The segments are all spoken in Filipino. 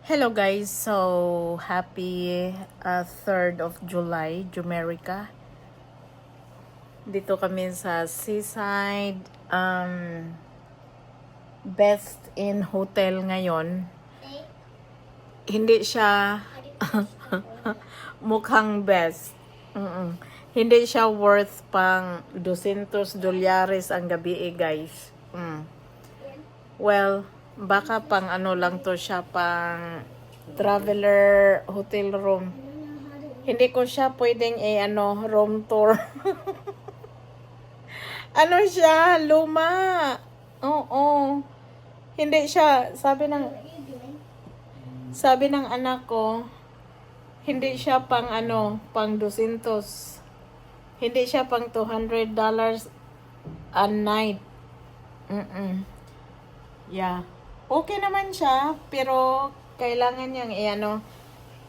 Hello guys, so happy 3rd of July, Jumerica. Dito kami sa Seaside Best in Hotel ngayon. Hindi siya mukhang best. Hindi siya worth pang $200 ang gabi guys. Well, baka pang ano lang to siya, pang traveler hotel room. Hindi ko siya pwedeng room tour. Ano siya, luma. Oo. Hindi siya, sabi ng anak ko, hindi siya pang pang 200. Hindi siya pang $200 a night. Yeah. Okay naman siya, pero kailangan niyang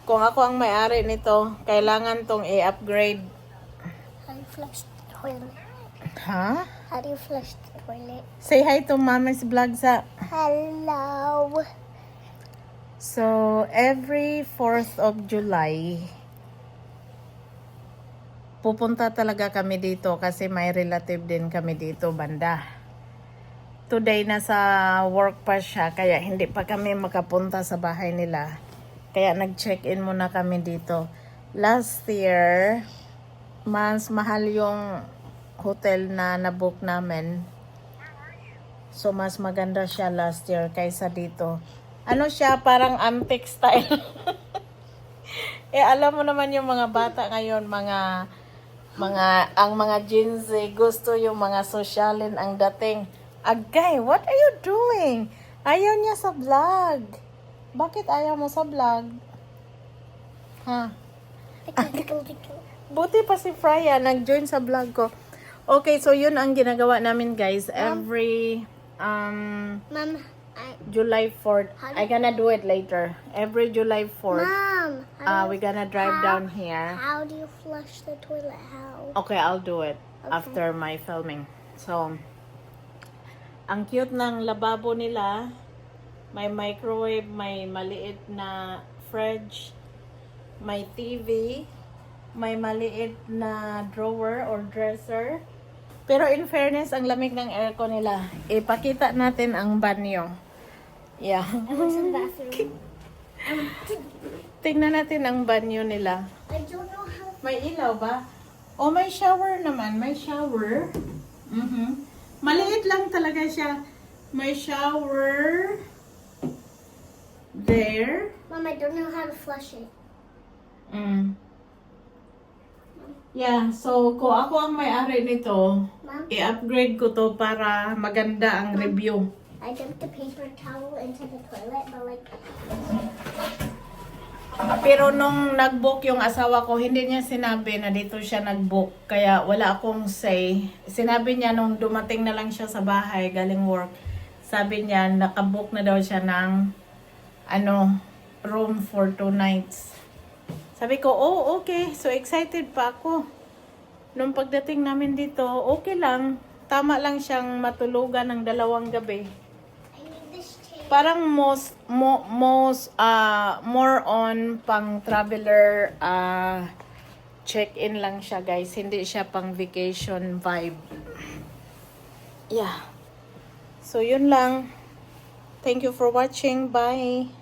kung ako ang may-ari nito, kailangan tong i-upgrade. How do you flush the toilet? Ha? How do you flush the toilet? Say hi to Mama's vlog sa. Hello. So, every 4th of July, pupunta talaga kami dito kasi may relative din kami dito, banda. Today nasa work pa siya, kaya hindi pa kami makapunta sa bahay nila. Kaya nag-check-in muna kami dito. Last year, mas mahal yung hotel na nabook namin. So, mas maganda siya last year kaysa dito. Ano siya, parang antique style. Alam mo naman yung mga bata ngayon, ang mga Gen Z, gusto yung mga sosyalin ang dating. Agay, what are you doing? Ayaw niya sa vlog. Bakit ayaw mo sa vlog? Ha? Buti pa si Freya, nag-join sa vlog ko. Okay, so yun ang ginagawa namin guys. Every Mom, July 4th. I gonna do it later. Every July 4th. Mom, We're gonna drive down here. how do you flush the toilet? How? Okay, I'll do it Okay. after my filming. So, ang cute ng lababo nila. May microwave, may maliit na fridge, may TV, may maliit na drawer or dresser. Pero in fairness, ang lamig ng aircon nila. Ipakita natin ang banyo. Yeah. I want some bathroom. Tingnan natin ang banyo nila. I don't know how. May ilaw ba? O may shower naman. May shower. Maliit lang talaga siya. May shower. There. Mom, I don't know how to flush it. Yeah, so kung ako ang may-ari nito, Mom, i-upgrade ko to para maganda ang review. I dumped the paper towel into the toilet, but like, Pero nung nag-book yung asawa ko, hindi niya sinabi na dito siya nag-book. Kaya wala akong say. Sinabi niya nung dumating na lang siya sa bahay, galing work. Sabi niya, nakabook na daw siya ng room for 2 nights. Sabi ko, oh, okay. So excited pa ako. Nung pagdating namin dito, okay lang. Tama lang siyang matulugan ng 2 gabi. I need this tape. Parang more on pang traveler check-in lang siya guys. Hindi siya pang vacation vibe. Yeah. So yun lang. Thank you for watching. Bye.